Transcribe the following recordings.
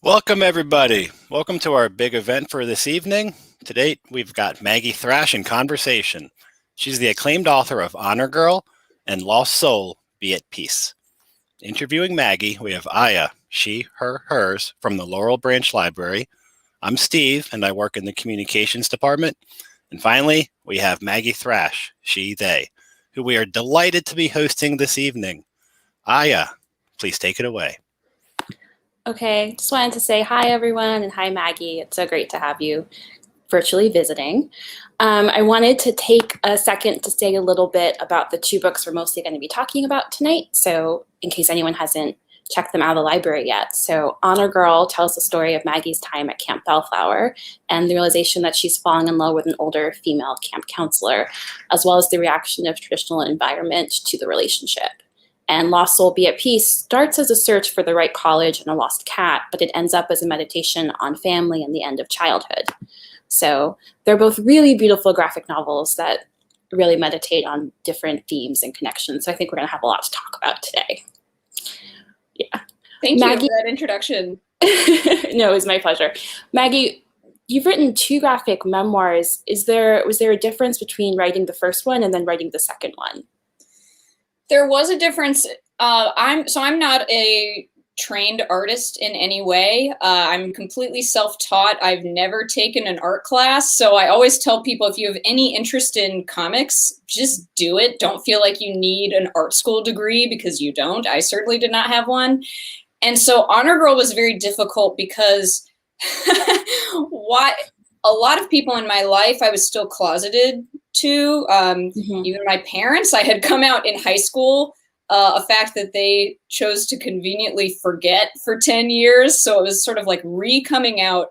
Welcome, everybody. Welcome to our big event for this evening. To date, we've got Maggie Thrash in conversation. She's the acclaimed author of Honor Girl and Lost Soul, Be at Peace. Interviewing Maggie, we have Aya, she, her, hers, from the Laurel Branch Library. I'm Steve, and I work in the communications department. And finally, we have Maggie Thrash, she, they, who we are delighted to be hosting this evening. Aya, please take it away. Okay, just wanted to say hi, everyone, and hi, Maggie. It's so great to have you virtually visiting. I wanted to take a second to say a little bit about the two books we're mostly going to be talking about tonight, so in case anyone hasn't checked them out of the library yet. So Honor Girl tells the story of Maggie's time at Camp Bellflower and the realization that she's falling in love with an older female camp counselor, as well as the reaction of traditional environment to the relationship. And Lost Soul, Be at Peace starts as a search for the right college and a lost cat, but it ends up as a meditation on family and the end of childhood. So they're both really beautiful graphic novels that really meditate on different themes and connections. So I think we're going to have a lot to talk about today. Yeah. Thank you for that introduction. No, it was my pleasure. Maggie, you've written two graphic memoirs. Was there a difference between writing the first one and then writing the second one? There was a difference. I'm not a trained artist in any way. I'm completely self-taught. I've never taken an art class. So I always tell people, if you have any interest in comics, just do it. Don't feel like you need an art school degree, because you don't. I certainly did not have one. And so Honor Girl was very difficult because a lot of people in my life I was still closeted to. Even my parents, I had come out in high school, a fact that they chose to conveniently forget for 10 years. So it was sort of like re-coming out,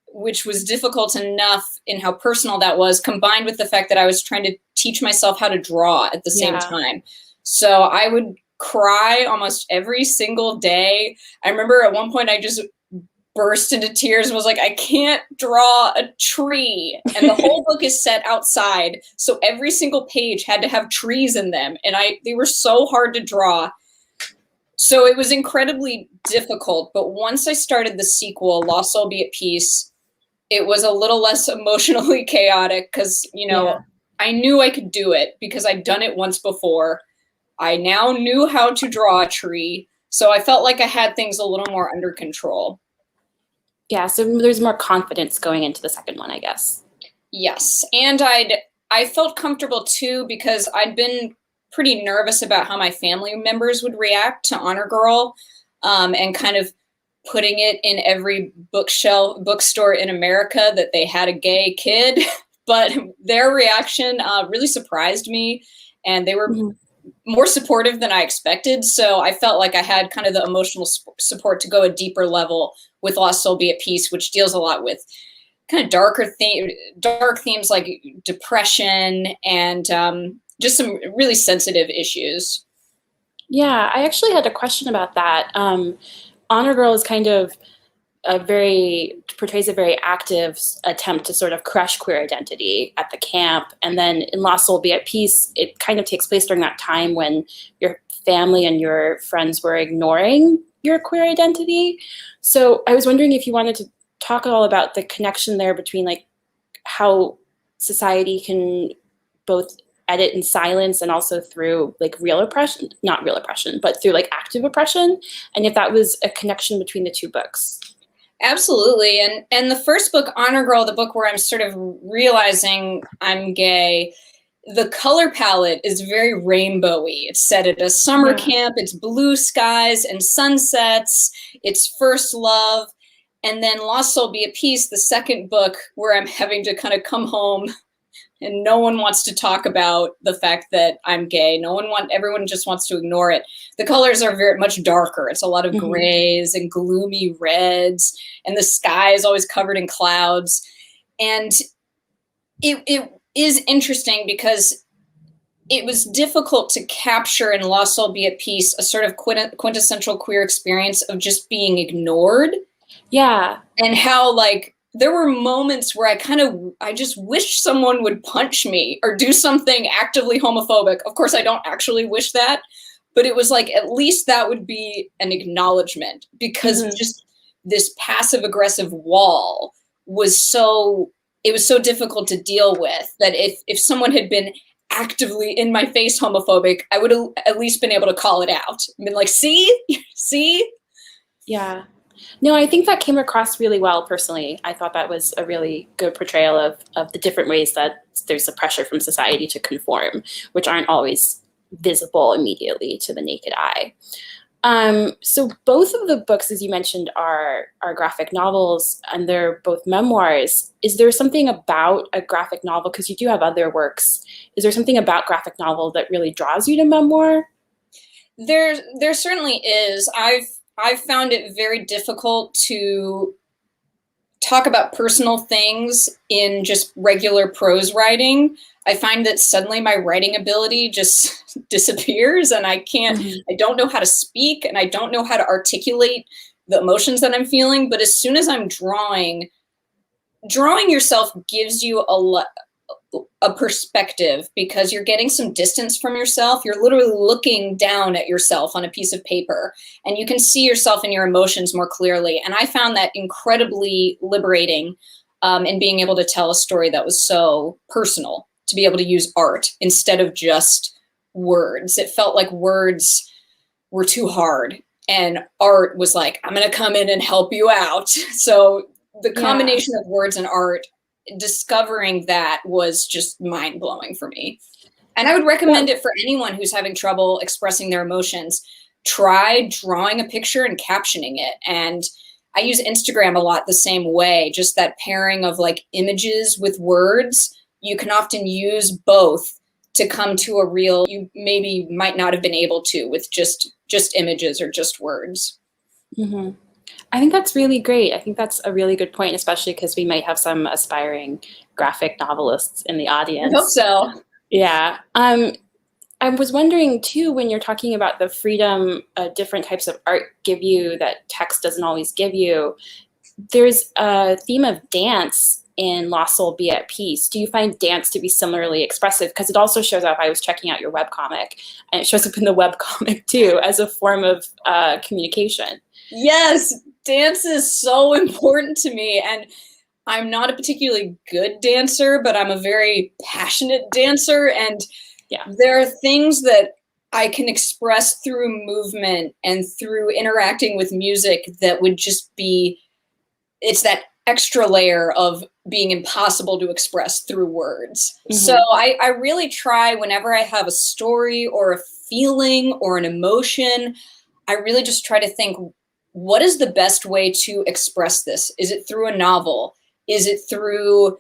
which was difficult enough in how personal that was, combined with the fact that I was trying to teach myself how to draw at the same time. So I would cry almost every single day. I remember at one point I just burst into tears and was like, I can't draw a tree. And the whole book is set outside, so every single page had to have trees in them. And they were so hard to draw. So it was incredibly difficult. But once I started the sequel, Lost Soul, Be at Peace, it was a little less emotionally chaotic because, I knew I could do it because I'd done it once before. I now knew how to draw a tree. So I felt like I had things a little more under control. Yeah, so there's more confidence going into the second one, I guess. Yes, and I felt comfortable too because I'd been pretty nervous about how my family members would react to Honor Girl, and kind of putting it in every bookstore in America that they had a gay kid. But their reaction really surprised me, and they were more supportive than I expected. So I felt like I had kind of the emotional support to go a deeper level with Lost Soul, Be at Peace, which deals a lot with kind of dark themes like depression and just some really sensitive issues. Yeah, I actually had a question about that. Honor Girl is kind of portrays a very active attempt to sort of crush queer identity at the camp. And then in Lost Soul, Be at Peace, it kind of takes place during that time when your family and your friends were ignoring your queer identity. So I was wondering if you wanted to talk all about the connection there between like how society can both edit in silence and also through like not real oppression, but through like active oppression, and if that was a connection between the two books. Absolutely. And the first book, Honor Girl, the book where I'm sort of realizing I'm gay, the color palette is very rainbowy. It's set at a summer camp. It's blue skies and sunsets. It's first love. And then Lost Soul, Be at Peace, the second book where I'm having to kind of come home and no one wants to talk about the fact that I'm gay. Everyone just wants to ignore it. The colors are very much darker. It's a lot of grays and gloomy reds, and the sky is always covered in clouds. And it is interesting because it was difficult to capture in Lost Soul, Be at Peace a sort of quintessential queer experience of just being ignored. Yeah. And how like there were moments where I just wished someone would punch me or do something actively homophobic. Of course, I don't actually wish that, but it was like, at least that would be an acknowledgement, because just this passive aggressive wall was so difficult to deal with, that if someone had been actively in my face homophobic, I would have at least been able to call it out. I mean, like, see? Yeah. No, I think that came across really well personally. I thought that was a really good portrayal of the different ways that there's a pressure from society to conform, which aren't always visible immediately to the naked eye. So both of the books, as you mentioned, are graphic novels, and they're both memoirs. Is there something about a graphic novel, because you do have other works, is there something about graphic novel that really draws you to memoir? There certainly is. I've found it very difficult to talk about personal things in just regular prose writing. I find that suddenly my writing ability just disappears, and I don't know how to speak, and I don't know how to articulate the emotions that I'm feeling. But as soon as I'm drawing yourself gives you a perspective, because you're getting some distance from yourself. You're literally looking down at yourself on a piece of paper, and you can see yourself and your emotions more clearly. And I found that incredibly liberating in being able to tell a story that was so personal, to be able to use art instead of just words. It felt like words were too hard, and art was like, I'm going to come in and help you out. So the combination of words and art, discovering that was just mind-blowing for me. And I would recommend it for anyone who's having trouble expressing their emotions. Try drawing a picture and captioning it. And I use Instagram a lot the same way, just that pairing of like images with words. You can often use both to come to a reel you maybe might not have been able to with just images or just words. Mm-hmm. I think that's really great. I think that's a really good point, especially because we might have some aspiring graphic novelists in the audience. I hope so. Yeah. I was wondering too, when you're talking about the freedom different types of art give you that text doesn't always give you, there's a theme of dance in Lost Soul, Be at Peace. Do you find dance to be similarly expressive? Because it also shows up, I was checking out your webcomic, and it shows up in the webcomic too as a form of communication. Yes, dance is so important to me, and I'm not a particularly good dancer, but I'm a very passionate dancer, and there are things that I can express through movement and through interacting with music that would just be, it's that extra layer of being impossible to express through words. Mm-hmm. So I really try, whenever I have a story or a feeling or an emotion, I really just try to think, what is the best way to express this? Is it through a novel? Is it through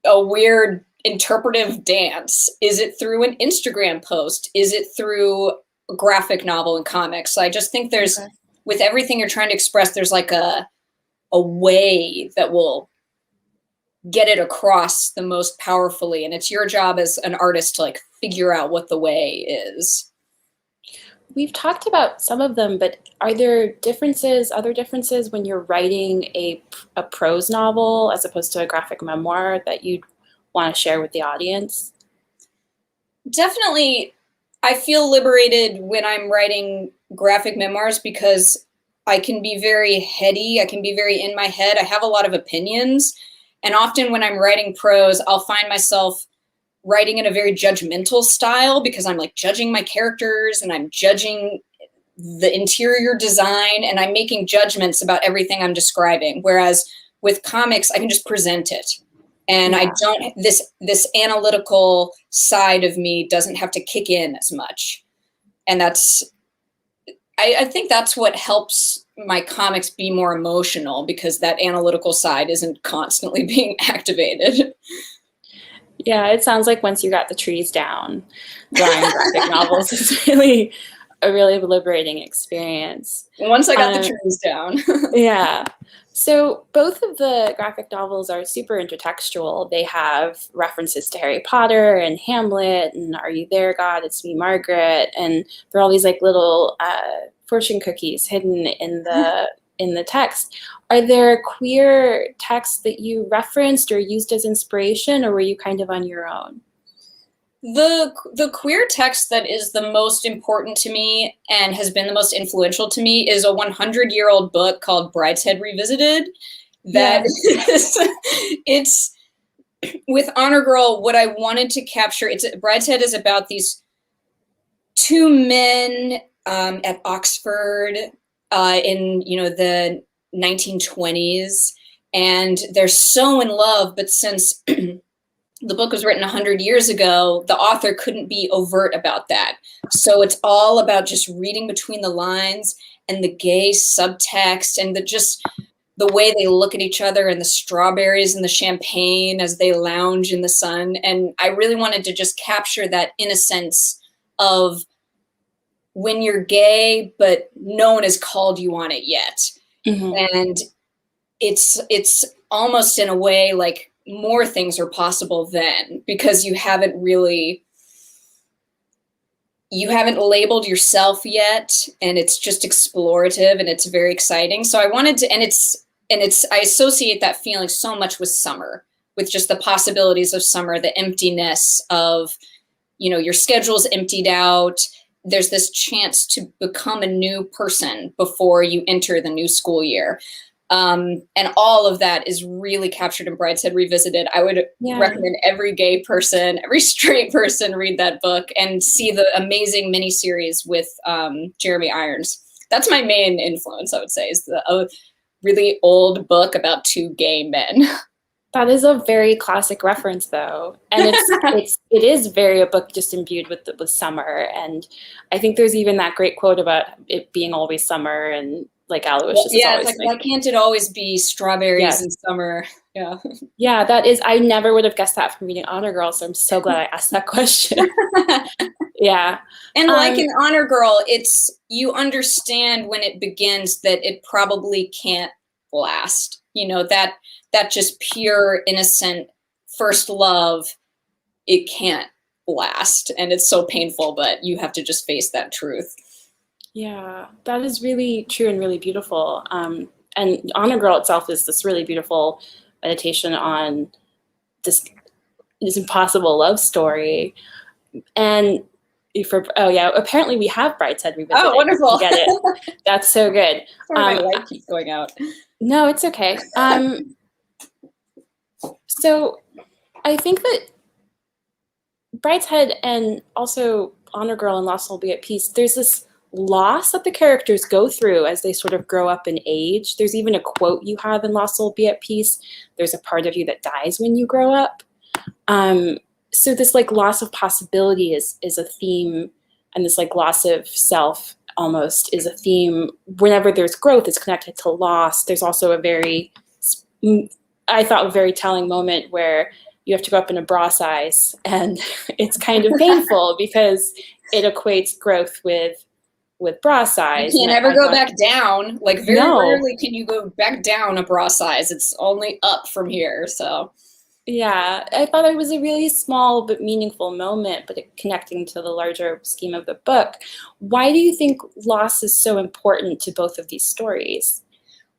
a weird interpretive dance? Is it through an Instagram post? Is it through a graphic novel and comics? So I just think there's, with everything you're trying to express, there's like a way that will get it across the most powerfully. And it's your job as an artist to like figure out what the way is. We've talked about some of them, but are there other differences when you're writing a prose novel as opposed to a graphic memoir that you'd want to share with the audience? Definitely, I feel liberated when I'm writing graphic memoirs because I can be very heady. I can be very in my head. I have a lot of opinions. And often when I'm writing prose, I'll find myself writing in a very judgmental style because I'm like judging my characters and I'm judging the interior design and I'm making judgments about everything I'm describing. Whereas with comics, I can just present it. And I don't, this analytical side of me doesn't have to kick in as much. And I think that's what helps my comics be more emotional, because that analytical side isn't constantly being activated. Yeah, it sounds like once you got the trees down, drawing graphic novels is really a really liberating experience. Once I got the trees down. Yeah. So both of the graphic novels are super intertextual. They have references to Harry Potter and Hamlet and Are You There, God? It's Me, Margaret. And there are all these like little fortune cookies hidden in the text. Are there queer texts that you referenced or used as inspiration, or were you kind of on your own? The queer text that is the most important to me and has been the most influential to me is a 100-year-old book called Brideshead Revisited. That is, it's with Honor Girl. What I wanted to capture, Brideshead is about these two men at Oxford in the 1920s, and they're so in love, but since the book was written 100 years ago, the author couldn't be overt about that. So it's all about just reading between the lines and the gay subtext and the way they look at each other and the strawberries and the champagne as they lounge in the sun. And I really wanted to just capture that innocence of when you're gay, but no one has called you on it yet. Mm-hmm. And it's almost in a way like more things are possible then, because you haven't labeled yourself yet, and it's just explorative and it's very exciting. So I wanted to, I associate that feeling so much with summer, with just the possibilities of summer, the emptiness of, your schedule's emptied out. There's this chance to become a new person before you enter the new school year. And all of that is really captured in Brideshead Revisited. I would recommend every gay person, every straight person read that book and see the amazing miniseries with Jeremy Irons. That's my main influence, I would say, is a really old book about two gay men. That is a very classic reference, though, and it is very a book just imbued with summer. And I think there's even that great quote about it being always summer, and like Aloysius is always it's like, why can't it always be strawberries in summer? Yeah, that is. I never would have guessed that from reading Honor Girl, so I'm so glad I asked that question. Yeah, and like in Honor Girl, it's you understand when it begins that it probably can't last. That just pure, innocent first love, it can't last. And it's so painful, but you have to just face that truth. Yeah, that is really true and really beautiful. And Honor Girl itself is this really beautiful meditation on this impossible love story. And apparently we have Brideshead Revisited. Oh, wonderful. Get it. That's so good. Sorry, my light keeps going out. No, it's okay. So I think that Brideshead and also Honor Girl and Lost Soul Be at Peace, there's this loss that the characters go through as they sort of grow up in age. There's even a quote you have in Lost Soul Be at Peace. There's a part of you that dies when you grow up. So this like loss of possibility is a theme, and this like loss of self almost is a theme. Whenever there's growth, it's connected to loss. There's also I thought a very telling moment where you have to go up in a bra size, and it's kind of painful because it equates growth with bra size. You can't ever go back down. Like very rarely can you go back down a bra size. It's only up from here. So yeah, I thought it was a really small but meaningful moment, but connecting to the larger scheme of the book. Why do you think loss is so important to both of these stories?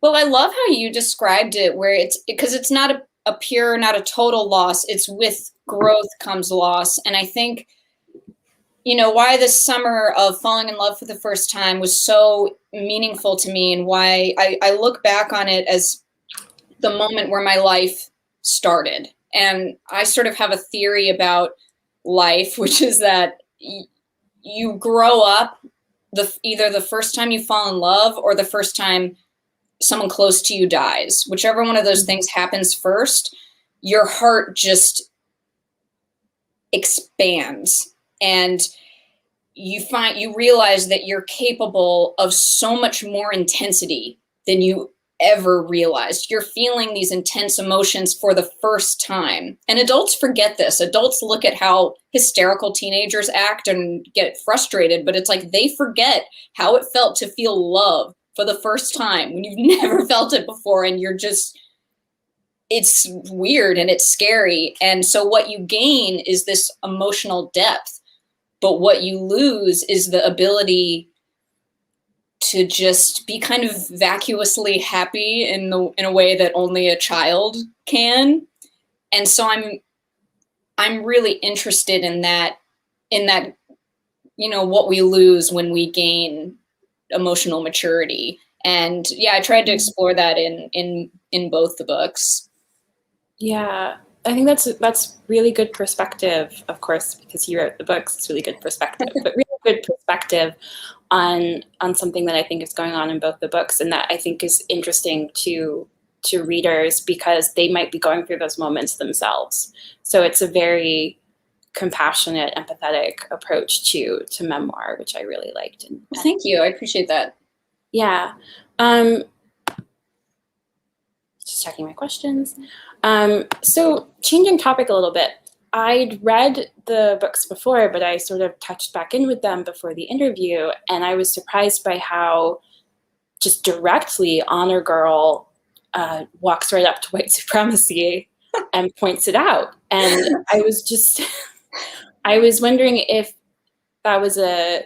Well, I love how you described it, where because it's not a pure, not a total loss. It's with growth comes loss. And I think, why this summer of falling in love for the first time was so meaningful to me, and why I look back on it as the moment where my life started. And I sort of have a theory about life, which is that you grow up either the first time you fall in love or the first time someone close to you dies. Whichever one of those things happens first, your heart just expands, and you realize that you're capable of so much more intensity than you ever realized. You're feeling these intense emotions for the first time. And adults forget this. Adults look at how hysterical teenagers act and get frustrated, but it's like they forget how it felt to feel love for the first time when you've never felt it before, and it's weird and it's scary. And so what you gain is this emotional depth, but what you lose is the ability to just be kind of vacuously happy in a way that only a child can. And so I'm really interested in that, you know, what we lose when we gain emotional maturity. And yeah, I tried to explore that in both the books. Yeah, I think that's really good perspective, of course, because you wrote the books, it's really good perspective, but really good perspective on something that I think is going on in both the books, and that I think is interesting to readers because they might be going through those moments themselves. So it's a very compassionate, empathetic approach to Memoir, which I really liked. And thank you. I appreciate that. yeah. Just checking my questions. So changing topic a little bit, I'd read the books before, but I sort of touched back in with them before the interview, and I was surprised by how just directly Honor Girl walks right up to white supremacy and points it out. And I was I was wondering if that was a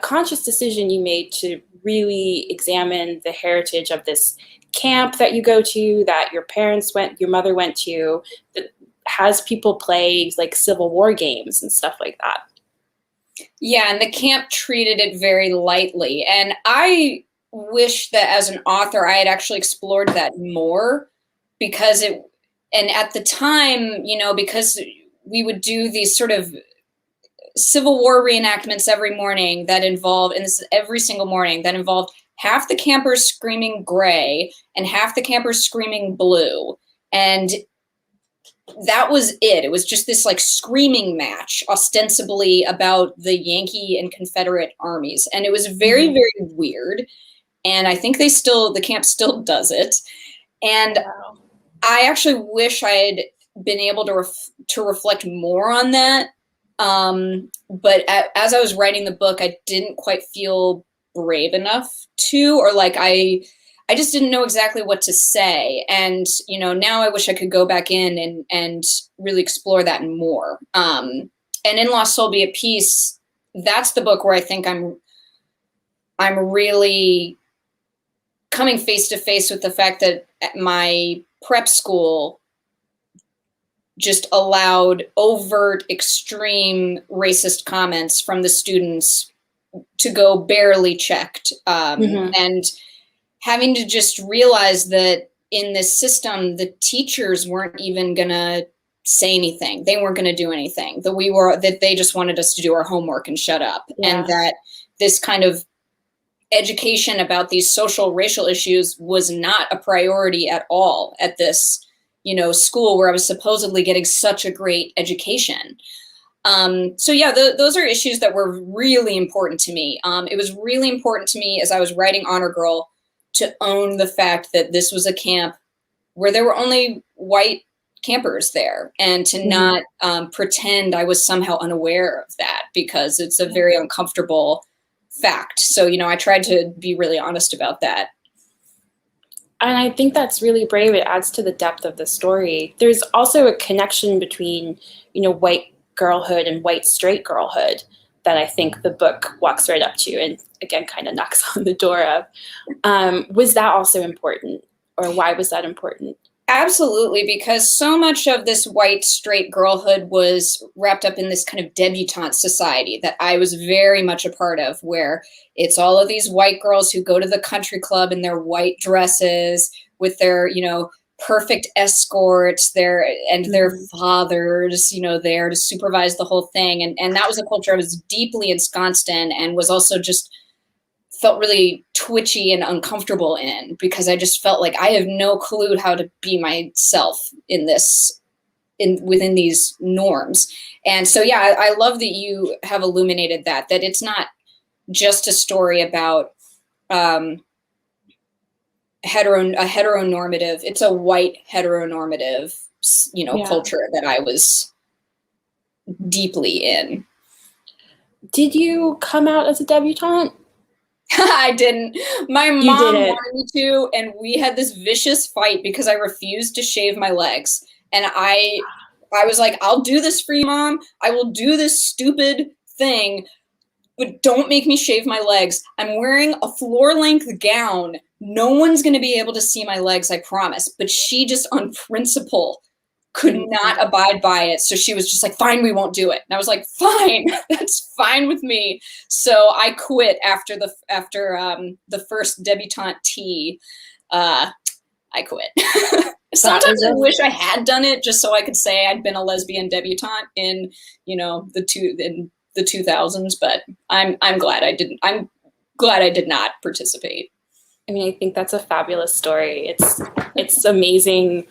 conscious decision you made to really examine the heritage of this camp that you go to, that your mother went to, that has people play like Civil War games and stuff like that. Yeah, and the camp treated it very lightly. And I wish that as an author, I had actually explored that more, because and at the time, you know, because we would do these sort of Civil War reenactments every morning that involved, and this is every single morning, that involved half the campers screaming gray and half the campers screaming blue. And that was it. It was just this like screaming match, ostensibly about the Yankee and Confederate armies. And it was very, very weird. And I think the camp still does it. And wow. I actually wish I had been able to reflect more on that. But as I was writing the book, I didn't quite feel brave enough to, or like I just didn't know exactly what to say. And, you know, now I wish I could go back in and really explore that more. And in Lost Soul Be at Peace, that's the book where I think I'm really coming face to face with the fact that at my prep school just allowed overt, extreme racist comments from the students to go barely checked. And having to just realize that in this system, the teachers weren't even gonna say anything. They weren't gonna do anything. That they just wanted us to do our homework and shut up. Yeah. And that this kind of education about these social racial issues was not a priority at all at this, you know, school where I was supposedly getting such a great education. So yeah, those are issues that were really important to me. It was really important to me as I was writing Honor Girl to own the fact that this was a camp where there were only white campers there, and to not pretend I was somehow unaware of that, because it's a very uncomfortable fact. So, you know, I tried to be really honest about that. And I think that's really brave. It adds to the depth of the story. There's also a connection between, you know, white girlhood and white straight girlhood that I think the book walks right up to and, again, kind of knocks on the door of. Was that also important, or why was that important? Absolutely, because so much of this white straight girlhood was wrapped up in this kind of debutante society that I was very much a part of, where it's all of these white girls who go to the country club in their white dresses with their, you know, perfect escorts, their fathers, you know, there to supervise the whole thing. And that was a culture I was deeply ensconced in, and was also just felt really twitchy and uncomfortable in, because I just felt like I have no clue how to be myself within these norms. And so, yeah, I love that you have illuminated that it's not just a story about a heteronormative, it's a white heteronormative, you know, culture that I was deeply in. Did you come out as a debutante? I didn't. My mom wanted me to, and we had this vicious fight because I refused to shave my legs. And I was like, I'll do this for you, Mom. I will do this stupid thing, but don't make me shave my legs. I'm wearing a floor-length gown. No one's going to be able to see my legs, I promise. But she just, on principle, could not abide by it. So she was just like, fine, we won't do it. And I was like, fine, that's fine with me. So I quit after the first debutante tea. I quit. Sometimes I wish I had done it just so I could say I'd been a lesbian debutante in, the 2000s, but I'm glad I didn't. I'm glad I did not participate. I mean, I think that's a fabulous story. It's amazing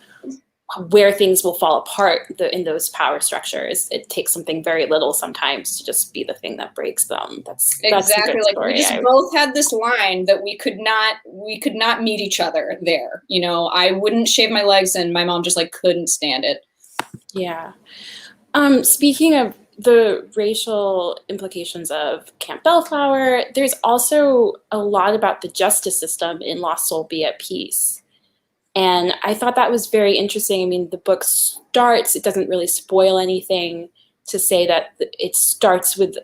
where things will fall apart in those power structures. It takes something very little sometimes to just be the thing that breaks them. That's exactly a good like story. We just both had this line that we could not meet each other there. I wouldn't shave my legs, and my mom just like couldn't stand it. Yeah. Speaking of the racial implications of Camp Bellflower, there's also a lot about the justice system in Lost Soul Be at Peace. And I thought that was very interesting. I mean, the book starts, it doesn't really spoil anything to say that it starts with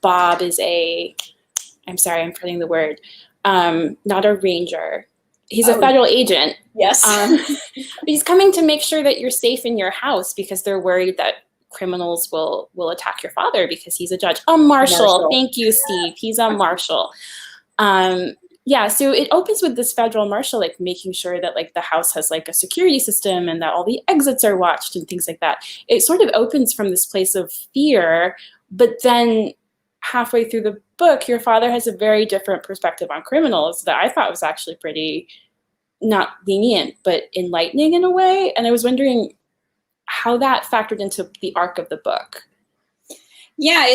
Bob is I'm sorry, I'm forgetting the word, not a ranger. He's a federal agent. Yes. But he's coming to make sure that you're safe in your house because they're worried that criminals will attack your father because he's a judge. A marshal. Thank you, Steve. He's a marshal. Yeah, so it opens with this federal marshal like making sure that like the house has like a security system and that all the exits are watched and things like that. It sort of opens from this place of fear, but then halfway through the book, your father has a very different perspective on criminals that I thought was actually pretty not lenient, but enlightening in a way. And I was wondering how that factored into the arc of the book. Yeah,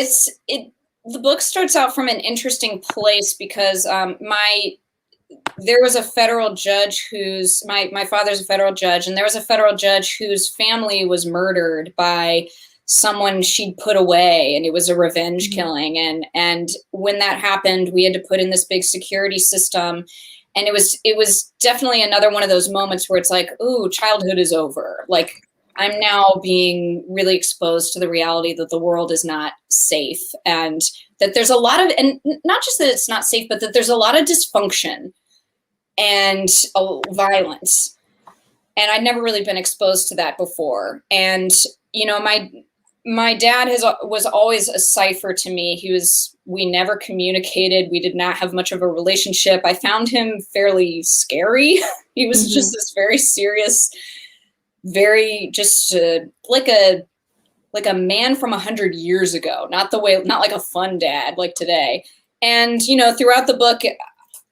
the book starts out from an interesting place because there was a federal judge whose my father's a federal judge, and there was a federal judge whose family was murdered by someone she'd put away, and it was a revenge killing. And when that happened, we had to put in this big security system. And it was definitely another one of those moments where it's like, ooh, childhood is over. Like, I'm now being really exposed to the reality that the world is not safe, and that there's a lot of, and not just that it's not safe, but that there's a lot of dysfunction and violence. And I'd never really been exposed to that before. And, my dad was always a cipher to me. We never communicated. We did not have much of a relationship. I found him fairly scary. He was just this very serious, very just like a man from 100 years ago, not like a fun dad like today. And, throughout the book,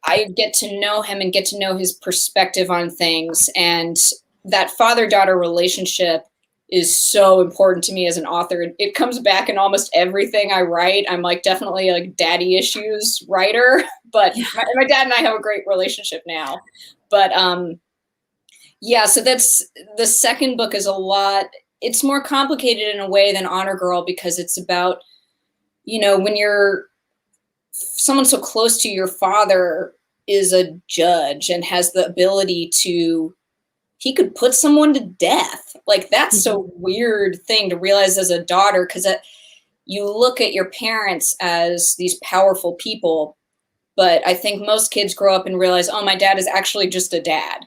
I get to know him and get to know his perspective on things. And that father-daughter relationship is so important to me as an author. It comes back in almost everything I write. I'm like definitely a daddy issues writer, but my dad and I have a great relationship now. But yeah, so that's the second book is a lot. It's more complicated in a way than Honor Girl because it's about, when you're someone so close to your father is a judge and has the ability he could put someone to death. Like, that's a weird thing to realize as a daughter, because you look at your parents as these powerful people, but I think most kids grow up and realize, oh, my dad is actually just a dad.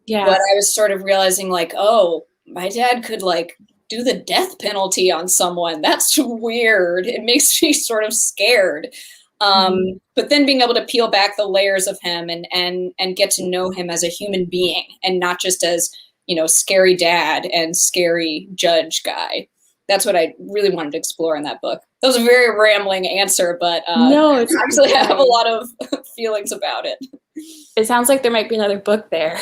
Yeah. But I was sort of realizing like, oh, my dad could like do the death penalty on someone. That's weird. It makes me sort of scared. But then being able to peel back the layers of him and get to know him as a human being and not just as, scary dad and scary judge guy. That's what I really wanted to explore in that book. That was a very rambling answer, but no, it's actually I have a lot of feelings about it. It sounds like there might be another book there.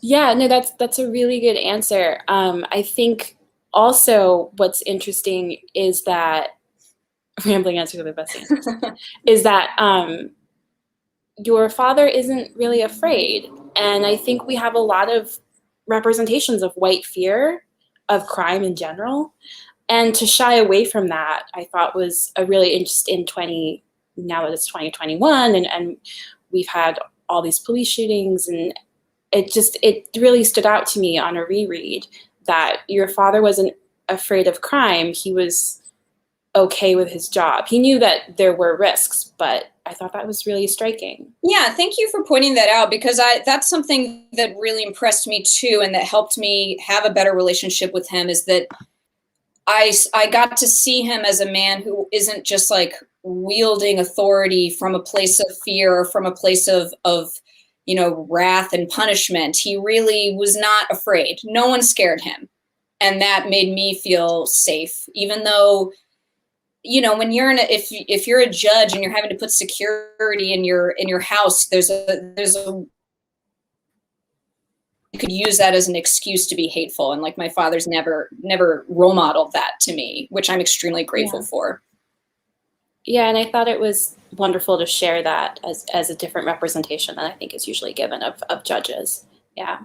Yeah, no, that's a really good answer. I think also what's interesting is that rambling answer to the best answers is that your father isn't really afraid. And I think we have a lot of representations of white fear, of crime in general. And to shy away from that, I thought was a really interesting now that it's 2021 and we've had all these police shootings, and it really stood out to me on a reread that your father wasn't afraid of crime. He was okay with his job. He knew that there were risks, but I thought that was really striking. Yeah, thank you for pointing that out, because that's something that really impressed me too, and that helped me have a better relationship with him, is that I got to see him as a man who isn't just like wielding authority from a place of fear or from a place of wrath and punishment. He really was not afraid. No one scared him. And that made me feel safe, even though, when you're if you're a judge and you're having to put security in your house, you could use that as an excuse to be hateful. And like, my father's never role modeled that to me, which I'm extremely grateful for. Yeah, and I thought it was wonderful to share that as a different representation than I think is usually given of judges. Yeah.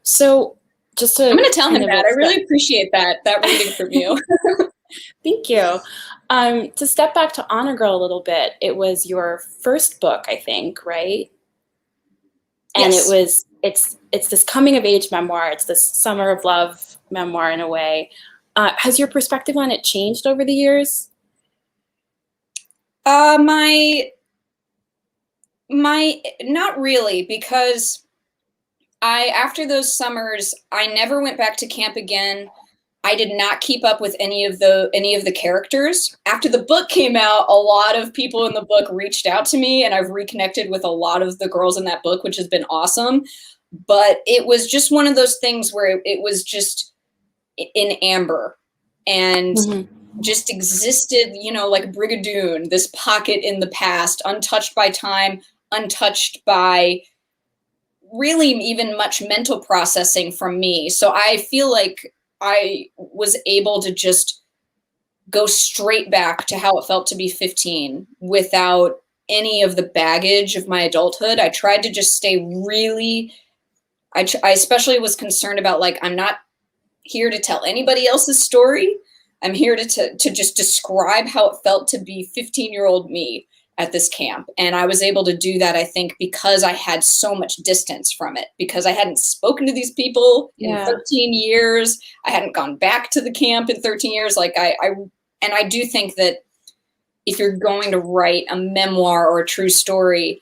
So just to, I'm going to tell him that. I really appreciate that reading from you. Thank you. To step back to Honor Girl a little bit, it was your first book, I think, right? And yes. It's this coming of age memoir. It's this summer of love memoir in a way. Has your perspective on it changed over the years? My not really, because after those summers, I never went back to camp again. I did not keep up with any of the characters. After the book came out, a lot of people in the book reached out to me, and I've reconnected with a lot of the girls in that book, which has been awesome. But it was just one of those things where it was just in amber and just existed, like Brigadoon, this pocket in the past, untouched by time, untouched by really even much mental processing from me. So I feel like I was able to just go straight back to how it felt to be 15 without any of the baggage of my adulthood. I tried to just stay really, I especially was concerned about, like, I'm not here to tell anybody else's story. I'm here to just describe how it felt to be 15-year-old me at this camp. And I was able to do that, I think, because I had so much distance from it, because I hadn't spoken to these people in 13 years. I hadn't gone back to the camp in 13 years. Like I do think that if you're going to write a memoir or a true story,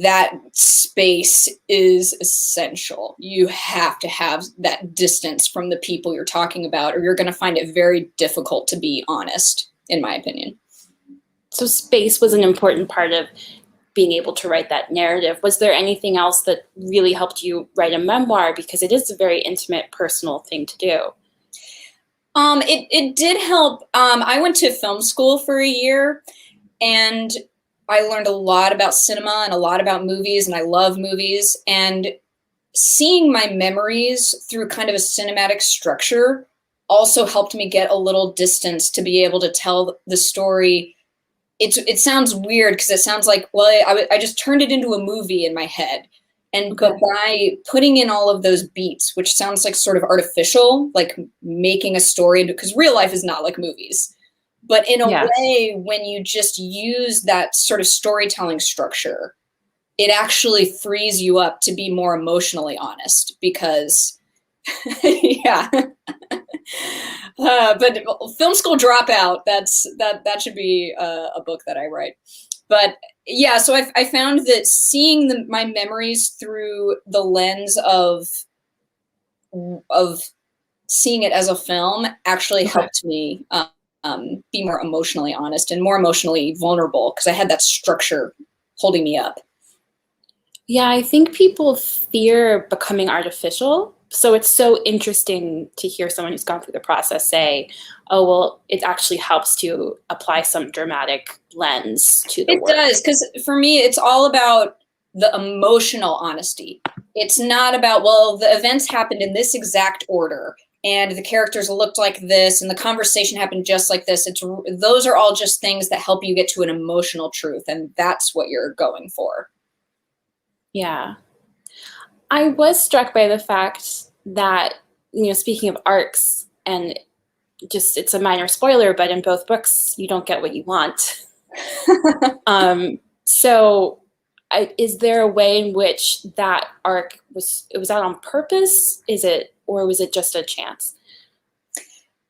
that space is essential. You have to have that distance from the people you're talking about, or you're going to find it very difficult to be honest, in my opinion. So space was an important part of being able to write that narrative. Was there anything else that really helped you write a memoir? Because it is a very intimate, personal thing to do. It did help. I went to film school for a year, and I learned a lot about cinema and a lot about movies, and I love movies. And seeing my memories through kind of a cinematic structure also helped me get a little distance to be able to tell the story. It sounds weird, because it sounds like, well, I just turned it into a movie in my head. And but by putting in all of those beats, which sounds like sort of artificial, like making a story, because real life is not like movies. But in a way, when you just use that sort of storytelling structure, it actually frees you up to be more emotionally honest, because, but film school dropout, that should be a book that I write. But yeah, so I found that seeing my memories through the lens of seeing it as a film actually helped me be more emotionally honest and more emotionally vulnerable, because I had that structure holding me up. Yeah, I think people fear becoming artificial. So it's so interesting to hear someone who's gone through the process say, oh, well, it actually helps to apply some dramatic lens to the work. It does, because for me, it's all about the emotional honesty. It's not about, well, the events happened in this exact order, and the characters looked like this, and the conversation happened just like this. Those are all just things that help you get to an emotional truth, and that's what you're going for. Yeah. I was struck by the fact that, speaking of arcs, and just, it's a minor spoiler, but in both books, you don't get what you want. So is there a way in which that arc was out on purpose? Or was it just a chance?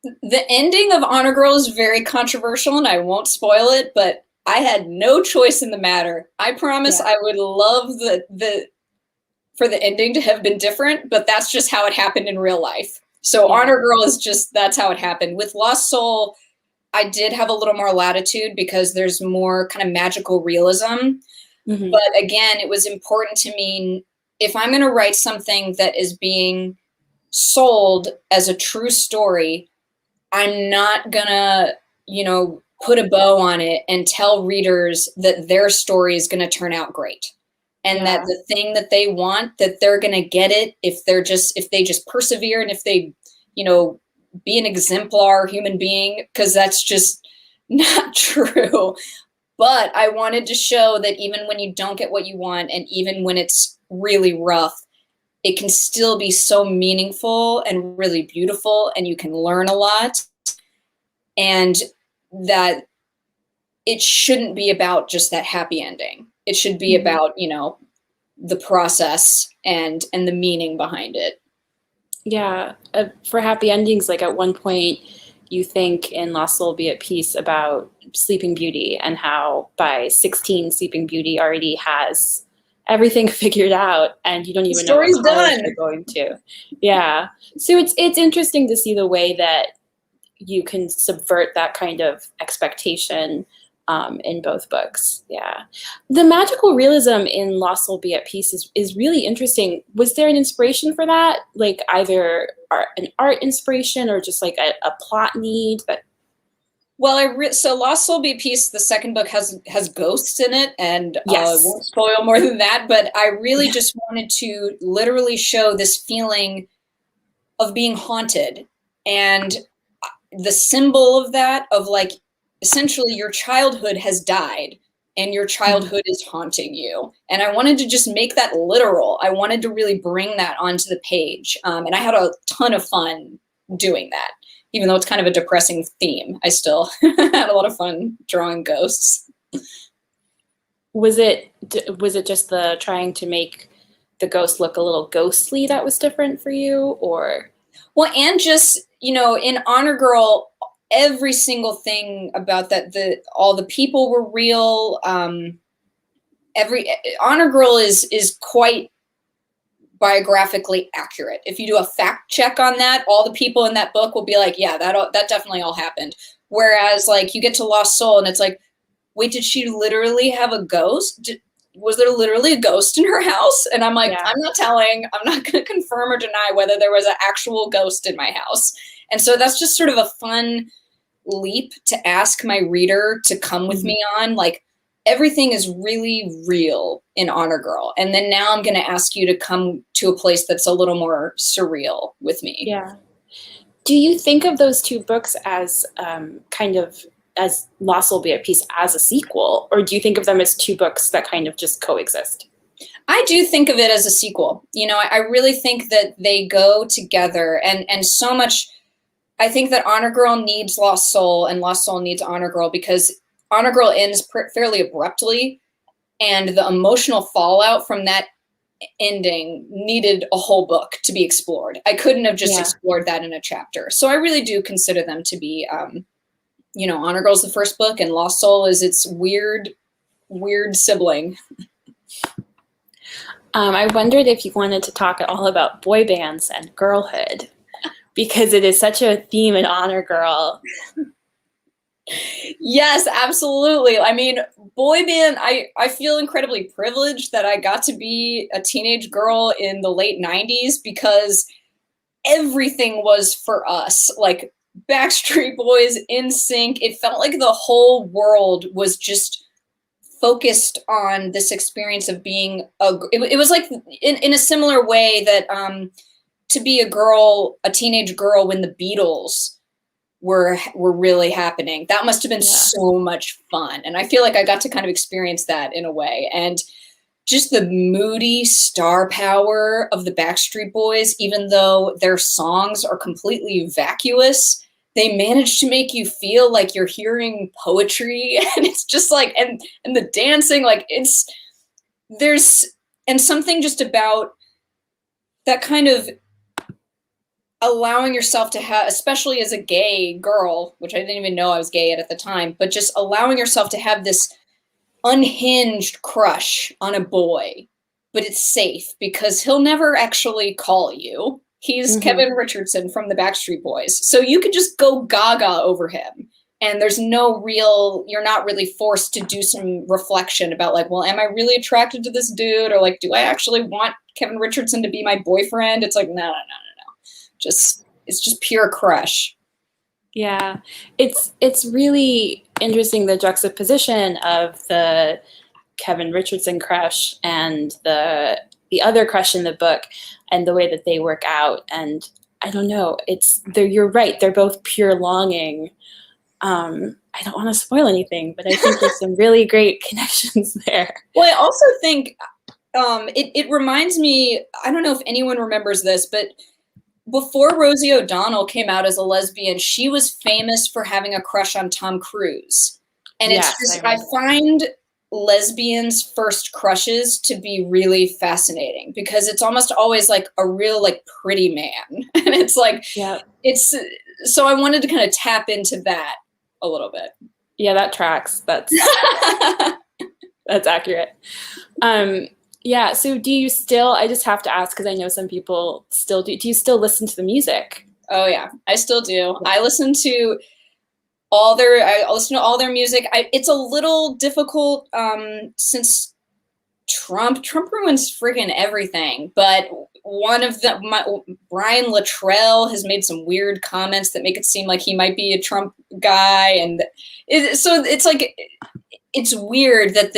The ending of Honor Girl is very controversial, and I won't spoil it, but I had no choice in the matter. I promise Yeah. I would love for the ending to have been different, but that's just how it happened in real life. So Yeah. Honor Girl is just, that's how it happened. With Lost Soul, I did have a little more latitude because there's more kind of magical realism. Mhm. But again, it was important to me, if I'm going to write something that is being sold as a true story, I'm not going to, you know, put a bow on it and tell readers that their story is going to turn out great. And that the thing that they want, that they're going to get it if they just persevere, and if they, you know, be an exemplar human being, because that's just not true. But I wanted to show that even when you don't get what you want, and even when it's really rough, it can still be so meaningful and really beautiful, and you can learn a lot. And that it shouldn't be about just that happy ending. It should be about, you know, the process and the meaning behind it. Yeah. For happy endings, like at one point you think in Lost Soul Be at Peace about Sleeping Beauty, and how by 16 Sleeping Beauty already has everything figured out and you don't even know what story's college done. you're going to. Yeah. So it's interesting to see the way that you can subvert that kind of expectation in both books. Yeah. The magical realism in Lost Soul Be at Peace is really interesting. Was there an inspiration for that? Like either an art inspiration or just like a plot need? That Well, so Lost Soul Be at Peace, the second book, has ghosts in it, and Yes. won't spoil more than that, but I really just wanted to literally show this feeling of being haunted, and the symbol of that, of like, essentially your childhood has died and your childhood is haunting you. And I wanted to just make that literal. I wanted to really bring that onto the page. And I had a ton of fun doing that. Even though it's kind of a depressing theme, I still had a lot of fun drawing ghosts. Was it just the trying to make the ghost look a little ghostly that was different for you, or? Well, and just, you know, in Honor Girl, every single thing about that, all the people were real. Every Honor Girl is quite biographically accurate. If you do a fact check on that, all the people in that book will be like, yeah, that definitely all happened. Whereas like you get to Lost Soul and it's like, wait, did she literally have a ghost? Was there literally a ghost in her house? And I'm like, I'm not going to confirm or deny whether there was an actual ghost in my house. And so that's just sort of a fun leap to ask my reader to come with me on. Like, everything is really real in Honor Girl. And then now I'm going to ask you to come to a place that's a little more surreal with me. Yeah. Do you think of those two books as kind of as Lost Soul Be at Peace as a sequel, or do you think of them as two books that kind of just coexist? I do think of it as a sequel. You know, I really think that they go together, and so much. I think that Honor Girl needs Lost Soul, and Lost Soul needs Honor Girl, because Honor Girl ends fairly abruptly, and the emotional fallout from that ending needed a whole book to be explored. I couldn't have just explored that in a chapter. So I really do consider them to be, you know, Honor Girl's the first book, and Lost Soul is its weird sibling. I wondered if you wanted to talk at all about boy bands and girlhood, because it is such a theme in Honor Girl. Yes, absolutely. I mean, boy band, I feel incredibly privileged that I got to be a teenage girl in the late 90s, because everything was for us. Like Backstreet Boys, NSYNC, it felt like the whole world was just focused on this experience of being it was like in a similar way that to be a girl, a teenage girl, when the Beatles were really happening. That must have been so much fun. And I feel like I got to kind of experience that in a way. And just the moody star power of the Backstreet Boys, even though their songs are completely vacuous, they manage to make you feel like you're hearing poetry. And it's just like, and the dancing, like there's something just about that kind of allowing yourself to have, especially as a gay girl, which I didn't even know I was gay at the time, but just allowing yourself to have this unhinged crush on a boy, but it's safe because he'll never actually call you. He's Kevin Richardson from the Backstreet Boys. So you could just go gaga over him. And there's you're not really forced to do some reflection about like, well, am I really attracted to this dude? Or like, do I actually want Kevin Richardson to be my boyfriend? It's like, no. It's just pure crush. Yeah, it's really interesting, the juxtaposition of the Kevin Richardson crush and the other crush in the book, and the way that they work out. And I don't know, you're right, they're both pure longing. I don't want to spoil anything, but I think there's some really great connections there. Well, I also think it reminds me, I don't know if anyone remembers this, but before Rosie O'Donnell came out as a lesbian, she was famous for having a crush on Tom Cruise. And yes, it's just, I find lesbians' first crushes to be really fascinating because it's almost always like a real like pretty man. And it's like, so I wanted to kind of tap into that a little bit. Yeah, that tracks. That's accurate. Yeah, so do you still, I just have to ask because I know some people still do you still listen to the music? Oh yeah, I still do. I listen to all their music. It's a little difficult since Trump ruins friggin' everything, but one of them, Brian Luttrell, has made some weird comments that make it seem like he might be a Trump guy, and so it's like, it's weird that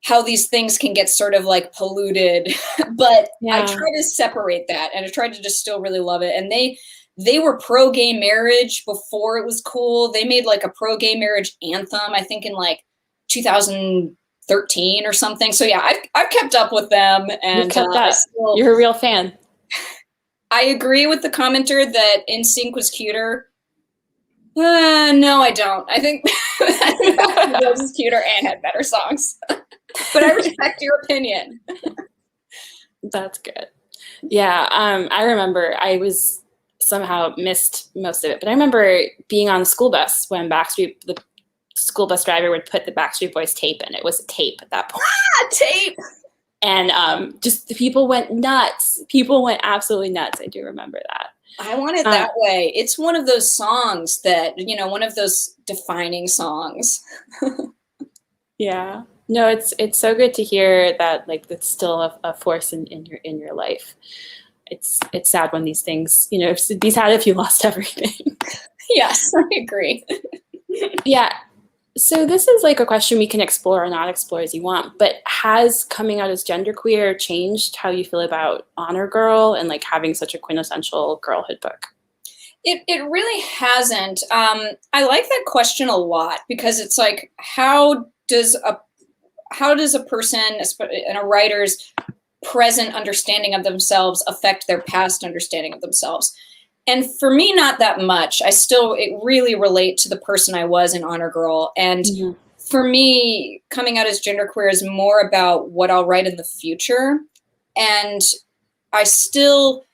how these things can get sort of like polluted, but I try to separate that, and I tried to just still really love it. And they were pro gay marriage before it was cool. They made like a pro gay marriage anthem, I think in like 2013 or something. So yeah, I've kept up with them, and you've kept up. You're a real fan. I agree with the commenter that NSYNC was cuter. No, I don't. I think Rose is cuter and had better songs. But I respect your opinion. That's good. Yeah, I remember I was somehow missed most of it, but I remember being on the school bus when the school bus driver would put the Backstreet Boys tape in. It was a tape at that point. Tape! And just the people went nuts. People went absolutely nuts. I do remember that. I want it that way. It's one of those songs that, one of those defining songs. Yeah. No, it's so good to hear that, like, that's still a force in your life. It's sad when these things, be sad if you lost everything. Yes, I agree. Yeah. So this is like a question we can explore or not explore as you want, but has coming out as genderqueer changed how you feel about Honor Girl and like having such a quintessential girlhood book? It really hasn't. I like that question a lot because it's like, how does a person and a writer's present understanding of themselves affect their past understanding of themselves? And for me, not that much. It really relate to the person I was in Honor Girl. And for me, coming out as genderqueer is more about what I'll write in the future. And I still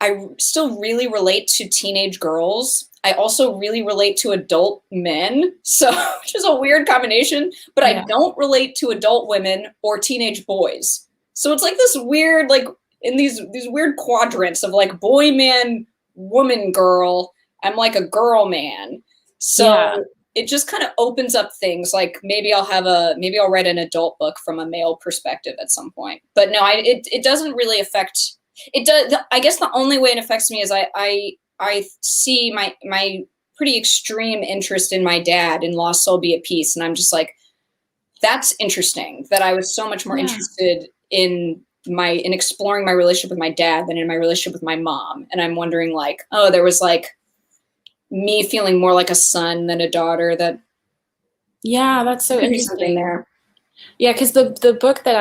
really relate to teenage girls. I also really relate to adult men, which is a weird combination, but I don't relate to adult women or teenage boys. So it's like this weird, like in these weird quadrants of like boy, man, woman, girl. I'm like a girl, man. So it just kind of opens up things. Like maybe I'll write an adult book from a male perspective at some point. But no, it doesn't really affect. It does. I guess the only way it affects me is I see my pretty extreme interest in my dad in Lost Soul Be at Peace. And I'm just like, that's interesting that I was so much more interested in exploring my relationship with my dad than in my relationship with my mom. And I'm wondering like, oh, there was like me feeling more like a son than a daughter. That's so interesting there. Yeah, because the book that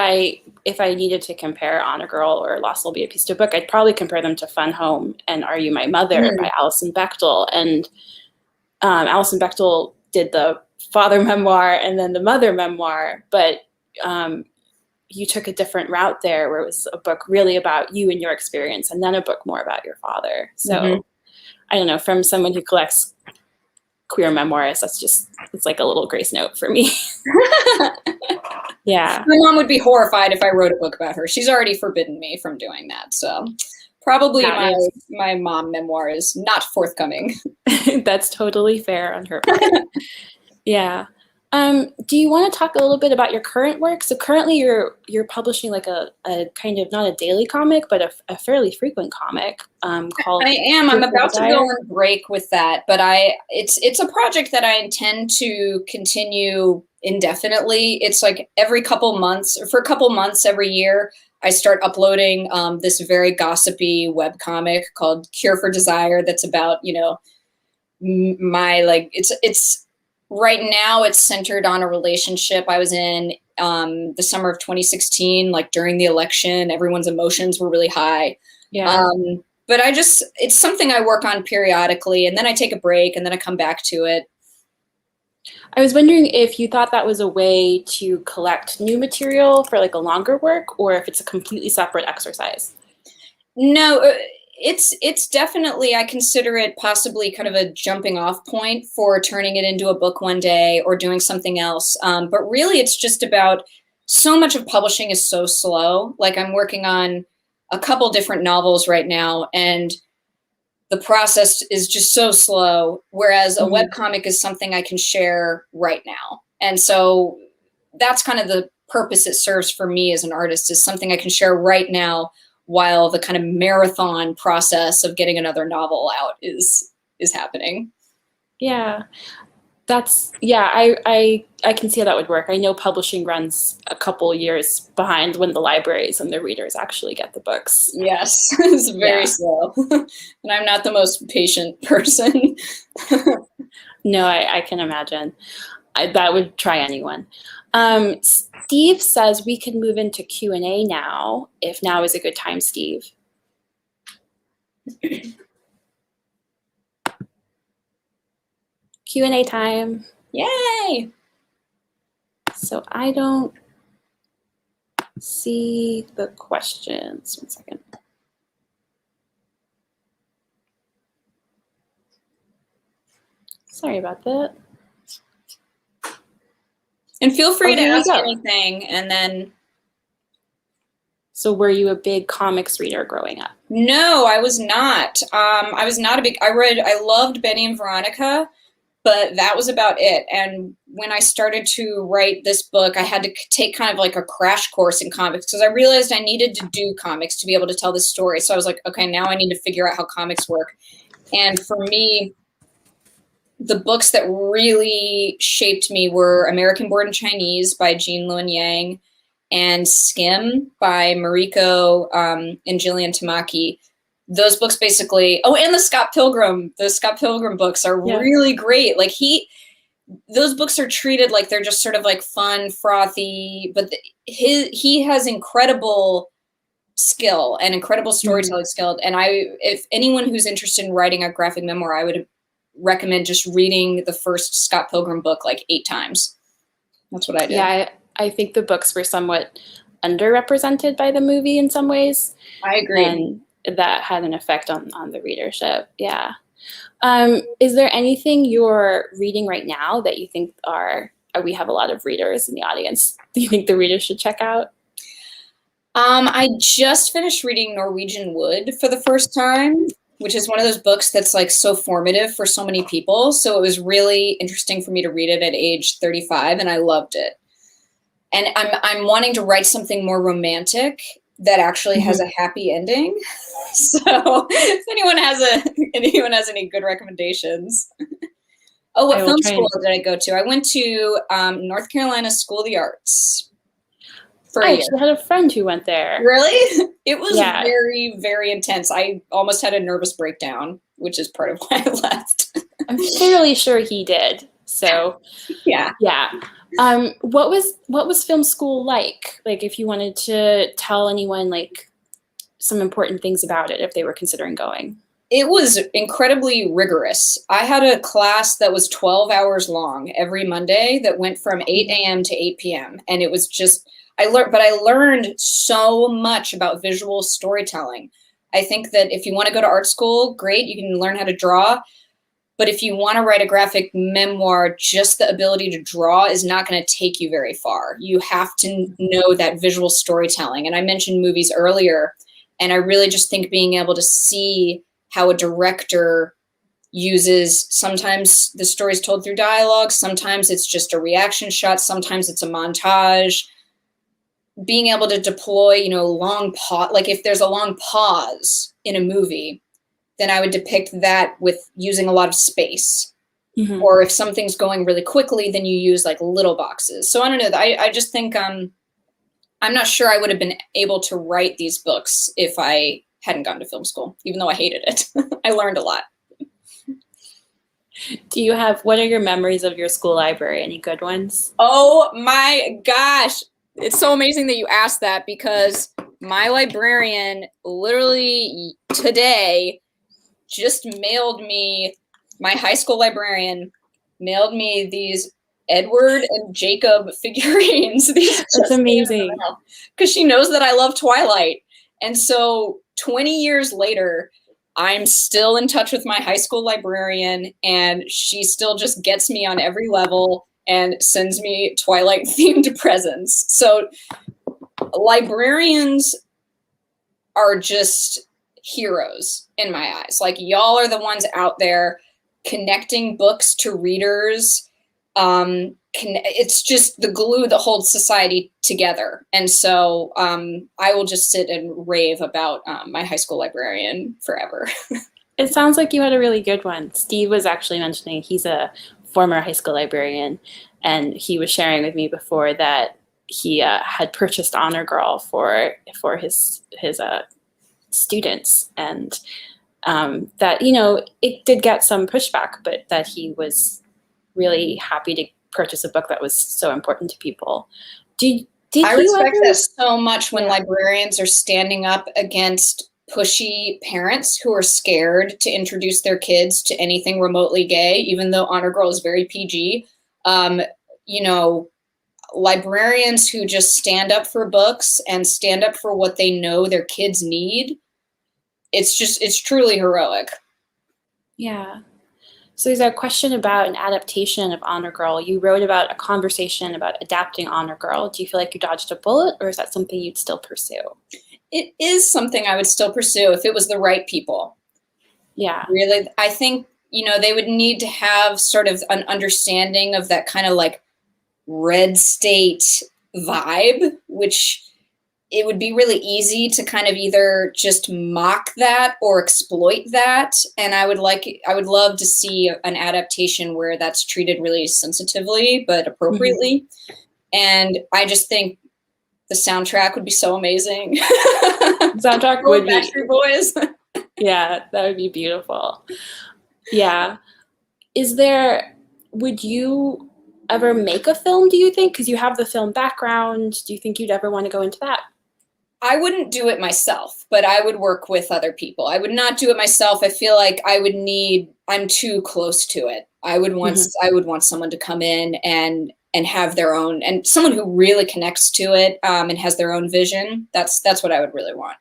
if I needed to compare Honor Girl or Lost Soul Be at Peace to a book, I'd probably compare them to Fun Home and Are You My Mother by Alison Bechdel. And Alison Bechdel did the father memoir and then the mother memoir. But you took a different route there, where it was a book really about you and your experience, and then a book more about your father. So I don't know, from someone who collects queer memoirs, it's like a little grace note for me. Yeah. My mom would be horrified if I wrote a book about her. She's already forbidden me from doing that. So probably my mom memoir is not forthcoming. That's totally fair on her part. Yeah. Do you want to talk a little bit about your current work? So currently you're publishing like a kind of, not a daily comic, but a fairly frequent comic called I am. I'm about to go on break with that, but it's a project that I intend to continue indefinitely. It's like every couple months, or for a couple months every year, I start uploading this very gossipy webcomic called Cure for Desire that's about, my, like, it's right now it's centered on a relationship I was in the summer of 2016, like during the election. Everyone's emotions were really high. Yeah. But it's something I work on periodically, and then I take a break, and then I come back to it. I was wondering if you thought that was a way to collect new material for like a longer work, or if it's a completely separate exercise. No, it's definitely, I consider it possibly kind of a jumping off point for turning it into a book one day or doing something else. But really it's just about, so much of publishing is so slow. Like I'm working on a couple different novels right now, and the process is just so slow. Whereas a webcomic is something I can share right now. And so that's kind of the purpose it serves for me as an artist, is something I can share right now, while the kind of marathon process of getting another novel out is happening. Yeah, I can see how that would work. I know publishing runs a couple years behind when the libraries and the readers actually get the books. Yes, it's very slow. And I'm not the most patient person. No, I can imagine. That would try anyone. Steve says we can move into Q&A now, if now is a good time, Steve. Q&A time. Yay! So I don't see the questions. 1 second. Sorry about that. And feel free to ask anything, and then. So were you a big comics reader growing up? No, I was not. I was not a big, I loved Benny and Veronica, but that was about it. And when I started to write this book, I had to take kind of like a crash course in comics, because I realized I needed to do comics to be able to tell this story. So I was like, okay, now I need to figure out how comics work. And for me, the books that really shaped me were American Born in Chinese by Jean Luen Yang and Skim by Mariko and Jillian Tamaki. Those books basically, and the Scott Pilgrim books are really great. Like those books are treated like they're just sort of like fun, frothy, but he has incredible skill and incredible storytelling skill. And if anyone who's interested in writing a graphic memoir, I would recommend just reading the first Scott Pilgrim book like 8 times. That's what I did. Yeah, I think the books were somewhat underrepresented by the movie in some ways. I agree. And that had an effect on the readership. Yeah. Is there anything you're reading right now that you think we have a lot of readers in the audience? Do you think the readers should check out? I just finished reading Norwegian Wood for the first time, which is one of those books that's like so formative for so many people. So it was really interesting for me to read it at age 35, and I loved it. And I'm wanting to write something more romantic that actually has a happy ending. So if anyone has any good recommendations. What film school did I go to? I went to North Carolina School of the Arts. I actually had a friend who went there. Really? It was very, very intense. I almost had a nervous breakdown, which is part of why I left. I'm fairly sure he did. So yeah. What was film school like? Like, if you wanted to tell anyone like some important things about it, if they were considering going. It was incredibly rigorous. I had a class that was 12 hours long every Monday that went from 8 a.m. to 8 p.m. And it was just, I learned so much about visual storytelling. I think that if you want to go to art school, great, you can learn how to draw. But if you want to write a graphic memoir, just the ability to draw is not going to take you very far. You have to know that visual storytelling. And I mentioned movies earlier, and I really just think being able to see how a director uses, sometimes the story is told through dialogue, sometimes it's just a reaction shot, sometimes it's a montage. Being able to deploy, long pause, like if there's a long pause in a movie, then I would depict that with using a lot of space. Mm-hmm. Or if something's going really quickly, then you use like little boxes. So I don't know. I just think I'm not sure I would have been able to write these books if I hadn't gone to film school, even though I hated it. I learned a lot. What are your memories of your school library? Any good ones? Oh my gosh. It's so amazing that you asked that, because my librarian literally today just mailed me, my high school librarian mailed me these Edward and Jacob figurines. That's amazing. Because she knows that I love Twilight. And so 20 years later, I'm still in touch with my high school librarian, and she still just gets me on every level and sends me Twilight themed presents. So librarians are just heroes in my eyes. Like, y'all are the ones out there connecting books to readers. It's just the glue that holds society together. And so I will just sit and rave about my high school librarian forever. It sounds like you had a really good one. Steve was actually mentioning he's a former high school librarian, and he was sharing with me before that he had purchased Honor Girl for his students, and that it did get some pushback, but that he was really happy to purchase a book that was so important to people. I respect that so much when librarians are standing up against pushy parents who are scared to introduce their kids to anything remotely gay, even though Honor Girl is very PG. Librarians who just stand up for books and stand up for what they know their kids need. It's truly heroic. Yeah. So there's a question about an adaptation of Honor Girl. You wrote about a conversation about adapting Honor Girl. Do you feel like you dodged a bullet, or is that something you'd still pursue? It is something I would still pursue if it was the right people. Yeah. Really, I think, they would need to have sort of an understanding of that kind of like red state vibe, which it would be really easy to kind of either just mock that or exploit that. And I would love to see an adaptation where that's treated really sensitively, but appropriately. Mm-hmm. And I just think the soundtrack would be so amazing. Soundtrack would be Backstreet Boys. Yeah, that would be beautiful. Yeah. Would you ever make a film, do you think? Because you have the film background. Do you think you'd ever want to go into that? I wouldn't do it myself, but I would work with other people. I would not do it myself. I feel like I'm too close to it. I would want someone to come in and have their own, and someone who really connects to it and has their own vision. That's what I would really want.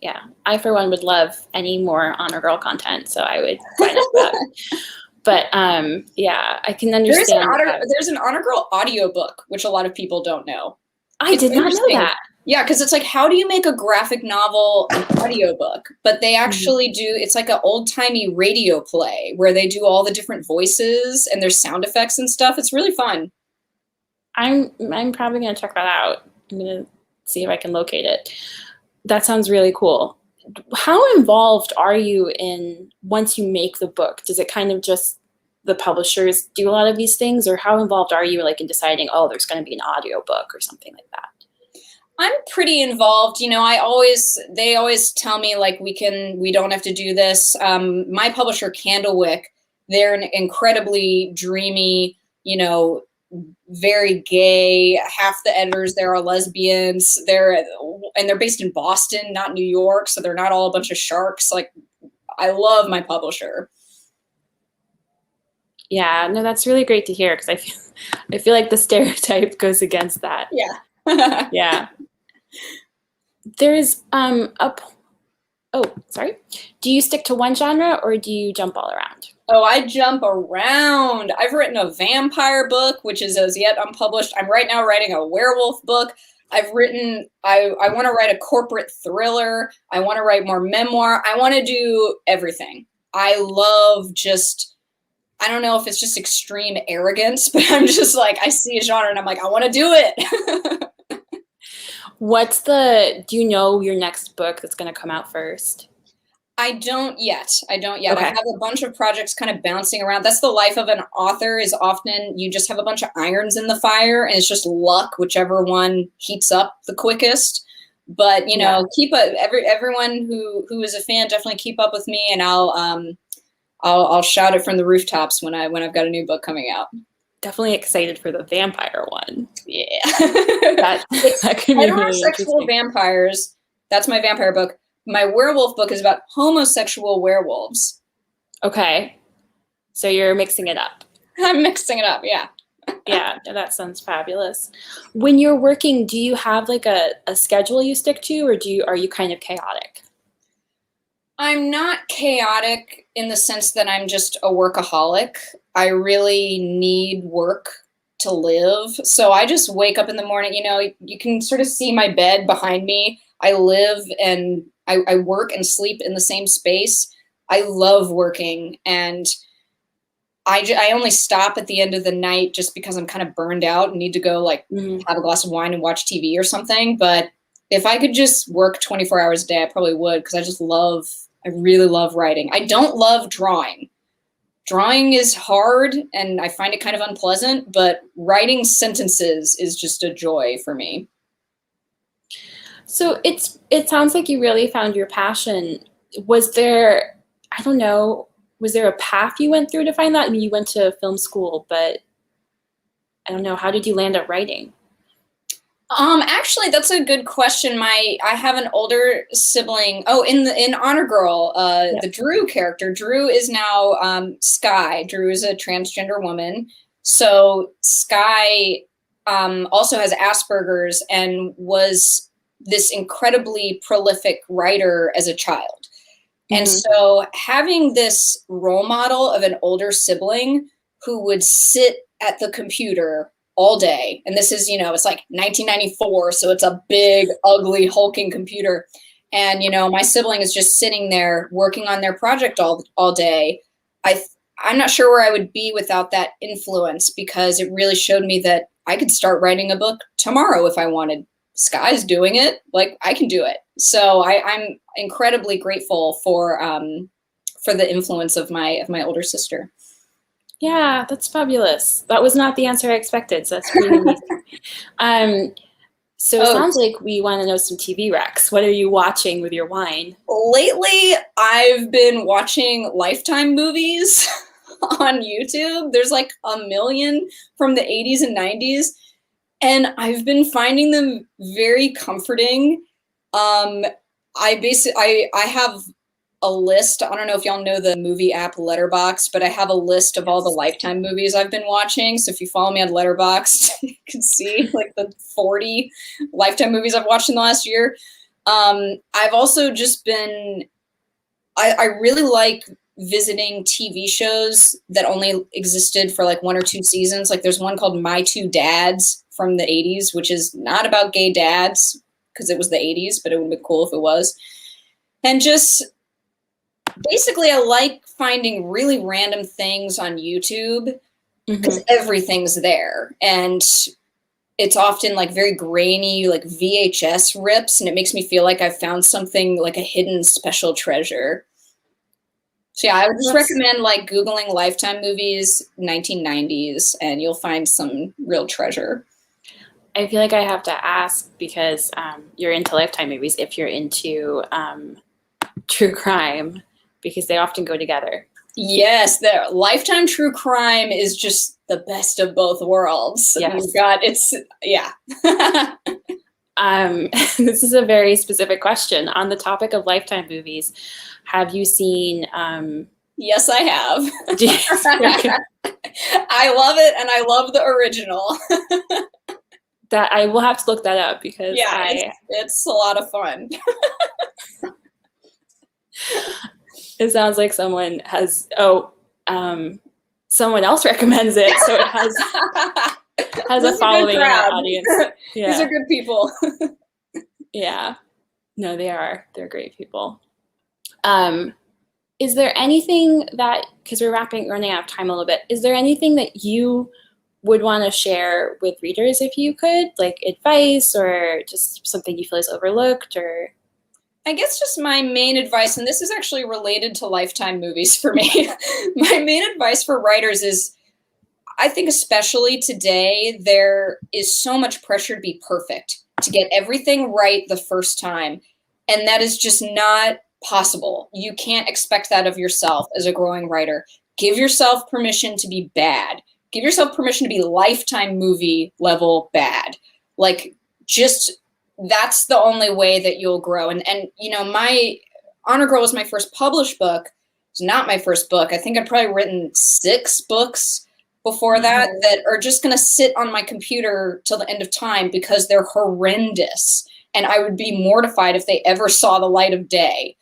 Yeah, I for one would love any more Honor Girl content, so I would sign up for that. But yeah, I can understand. There's an Honor Girl audiobook, which a lot of people don't know. I did not know that. Yeah, because it's like, how do you make a graphic novel an audiobook? But they actually do, it's like an old-timey radio play where they do all the different voices and there's sound effects and stuff. It's really fun. I'm probably going to check that out. I'm going to see if I can locate it. That sounds really cool. How involved are you once you make the book? Does it kind of just the publishers do a lot of these things, or how involved are you in deciding, there's going to be an audiobook or something like that? I'm pretty involved. They always tell me we don't have to do this. My publisher, Candlewick, they're an incredibly dreamy, very gay. Half the editors there are lesbians. They're based in Boston, not New York. So they're not all a bunch of sharks. I love my publisher. Yeah, no, that's really great to hear, because I feel like the stereotype goes against that. Yeah. Yeah. There's sorry. Do you stick to one genre or do you jump all around? Oh, I jump around. I've written a vampire book, which is as yet unpublished. I'm right now writing a werewolf book. I want to write a corporate thriller. I want to write more memoir. I want to do everything. I love just, I don't know if it's just extreme arrogance, but I'm just like, I see a genre and I'm like, I want to do it. Do you know your next book that's going to come out first? I don't yet. Okay. Okay. I have a bunch of projects kind of bouncing around. That's the life of an author, is often you just have a bunch of irons in the fire and it's just luck, whichever one heats up the quickest. But, you know, everyone who is a fan, definitely keep up with me, and I'll shout it from the rooftops when I've got a new book coming out. Definitely excited for the vampire one. Yeah. that could be really Heterosexual vampires. That's my vampire book. My werewolf book is about homosexual werewolves. Okay. So you're mixing it up. I'm mixing it up, yeah. Yeah, that sounds fabulous. When you're working, do you have like a schedule you stick to, or are you kind of chaotic? I'm not chaotic in the sense that I'm just a workaholic. I really need work to live. So I just wake up in the morning, you know, you can sort of see my bed behind me. I live and I work and sleep in the same space. I love working, and I only stop at the end of the night just because I'm kind of burned out and need to go like have a glass of wine and watch TV or something. But if I could just work 24 hours a day, I probably would, because I really love writing. I don't love drawing. Drawing is hard and I find it kind of unpleasant, but writing sentences is just a joy for me. So it sounds like you really found your passion. Was there a path you went through to find that? I mean, you went to film school, but I don't know, how did you land up writing? Actually, that's a good question. I have an older sibling. Oh, in Honor Girl, the Drew character, Drew is now Sky. Drew is a transgender woman. So Sky also has Asperger's and was this incredibly prolific writer as a child. And so having this role model of an older sibling who would sit at the computer all day, and this is, you know, it's like 1994, so it's a big, ugly, hulking computer. And, you know, my sibling is just sitting there working on their project all day. I'm not sure where I would be without that influence, because it really showed me that I could start writing a book tomorrow if I wanted. Sky's doing it, like I can do it. So I'm incredibly grateful for the influence of my older sister. Yeah, that's fabulous. That was not the answer I expected, so that's pretty amazing. So it sounds like we want to know some TV recs. What are you watching with your wine? Lately, I've been watching Lifetime movies on YouTube. There's like a million from the 80s and 90s. And I've been finding them very comforting. I have a list. I don't know if y'all know the movie app Letterboxd, but I have a list of all the Lifetime movies I've been watching. So if you follow me on Letterboxd, you can see like the 40 Lifetime movies I've watched in the last year. I've also just been, I really like visiting TV shows that only existed for like 1 or 2 seasons. Like there's one called My Two Dads from the 80s, which is not about gay dads because it was the 80s, but it would be cool if it was. And just basically I like finding really random things on YouTube because everything's there. And it's often like very grainy, like VHS rips, and it makes me feel like I've found something like a hidden special treasure. So yeah, I would just recommend like Googling Lifetime movies 1990s and you'll find some real treasure. I feel like I have to ask, because you're into Lifetime movies, if you're into true crime, because they often go together. This Lifetime true crime is just the best of both worlds. Yes. This is a very specific question. On the topic of Lifetime movies, have you seen... Yes, I have. I love it, and I love the original. That I will have to look that up because it's a lot of fun. It sounds like someone has someone else recommends it, so it has a following in our audience. Yeah. These are good people. Yeah. No, they are. They're great people. Is there anything that, because we're running out of time a little bit, is there anything that you would want to share with readers if you could, like advice or just something you feel is overlooked? Or I guess just my main advice, and this is actually related to Lifetime movies for me. My main advice for writers is, I think especially today, there is so much pressure to be perfect, to get everything right the first time. And that is just not possible. You can't expect that of yourself as a growing writer. Give yourself permission to be bad. Give yourself permission to be Lifetime movie level bad. Like, just, that's the only way that you'll grow. And you know, my Honor Girl was my first published book. It's not my first book. I think I'd probably written 6 books before that are just going to sit on my computer till the end of time because they're horrendous. And I would be mortified if they ever saw the light of day.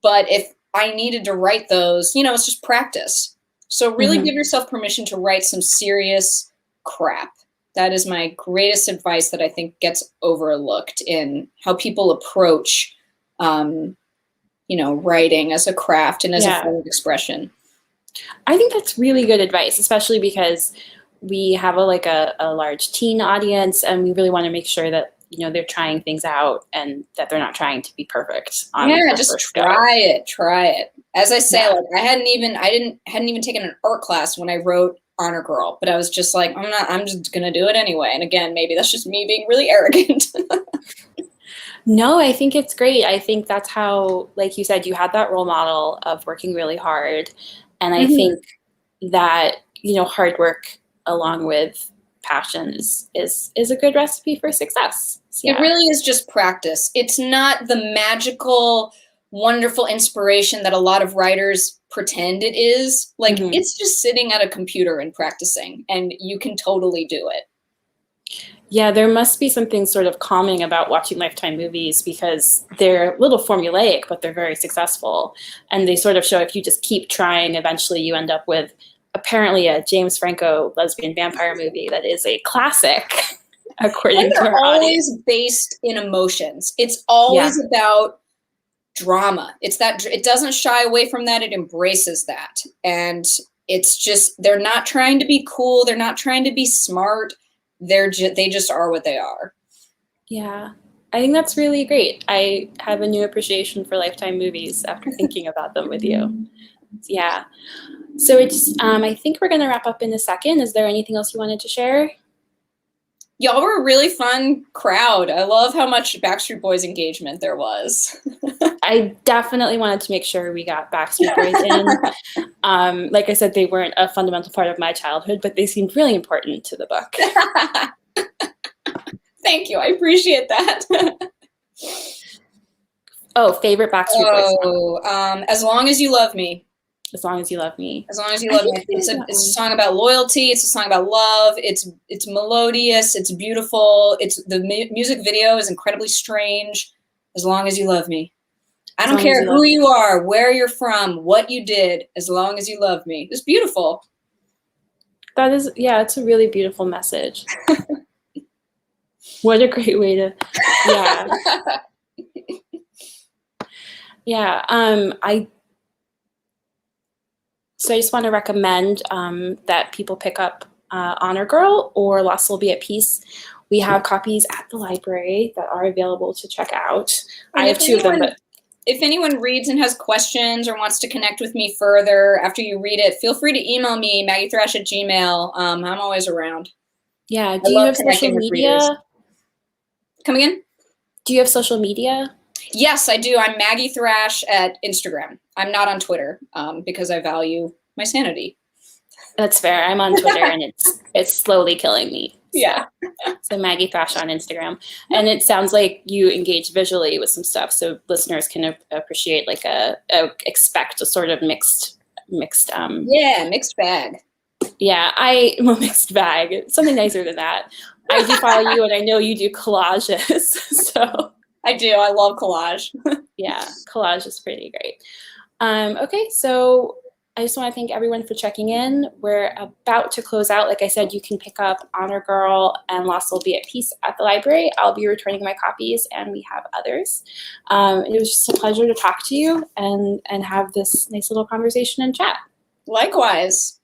But if I needed to write those, you know, it's just practice. So really give yourself permission to write some serious crap. That is my greatest advice that I think gets overlooked in how people approach, you know, writing as a craft and as a form of expression. I think that's really good advice, especially because we have a large teen audience, and we really want to make sure that, you know, they're trying things out and that they're not trying to be perfect. Just try it. As I say, like I hadn't even taken an art class when I wrote Honor Girl, but I was just like, I'm just gonna do it anyway. And again, maybe that's just me being really arrogant. No, I think it's great. I think that's how, like you said, you had that role model of working really hard. And I think that, you know, hard work along with passion is a good recipe for success. So, It really is just practice. It's not the magical, wonderful inspiration that a lot of writers pretend it is. Like, it's just sitting at a computer and practicing, and you can totally do it. Yeah, there must be something sort of calming about watching Lifetime movies because they're a little formulaic, but they're very successful. And they sort of show if you just keep trying, eventually you end up with apparently a James Franco lesbian vampire movie that is a classic, according to our audience. Always based in emotions. It's always about drama. It's that it doesn't shy away from that. It embraces that. And it's just, they're not trying to be cool. They're not trying to be smart. They just are what they are. Yeah, I think that's really great. I have a new appreciation for Lifetime movies after thinking about them with you. Yeah. So it's, I think we're going to wrap up in a second. Is there anything else you wanted to share? Y'all were a really fun crowd. I love how much Backstreet Boys engagement there was. I definitely wanted to make sure we got Backstreet Boys in. Like I said, they weren't a fundamental part of my childhood, but they seemed really important to the book. Thank you. I appreciate that. Oh, favorite Backstreet Boys song? As Long as You Love Me. As Long as You Love Me. As Long as You Love Me. It's a song about loyalty. It's a song about love. It's melodious. It's beautiful. The music video is incredibly strange. As Long as You Love Me. I don't care who you are, where you're from, what you did, as long as you love me. It's beautiful. That is, yeah, it's a really beautiful message. What a great way to, yeah. Yeah, so I just want to recommend that people pick up Honor Girl or Lost Soul Be at Peace. We have copies at the library that are available to check out. I have 2 of them, but if anyone reads and has questions or wants to connect with me further after you read it, feel free to email me, maggiethrash@gmail.com. I'm always around. Yeah. Do you have social media? Come again? Do you have social media? Yes, I do. I'm Maggie Thrash at Instagram. I'm not on Twitter because I value my sanity. That's fair. I'm on Twitter and it's slowly killing me. So, yeah. So Maggie Thrash on Instagram. And it sounds like you engage visually with some stuff so listeners can appreciate like expect a sort of mixed mixed mixed bag. Yeah, mixed bag. Something nicer than that. I do follow you, and I know you do collages. So I do. I love collage. yeah, collage is pretty great. Okay, so I just want to thank everyone for checking in. We're about to close out. Like I said, you can pick up Honor Girl and Lost Soul Be at Peace at the library. I'll be returning my copies, and we have others. It was just a pleasure to talk to you and have this nice little conversation and chat. Likewise.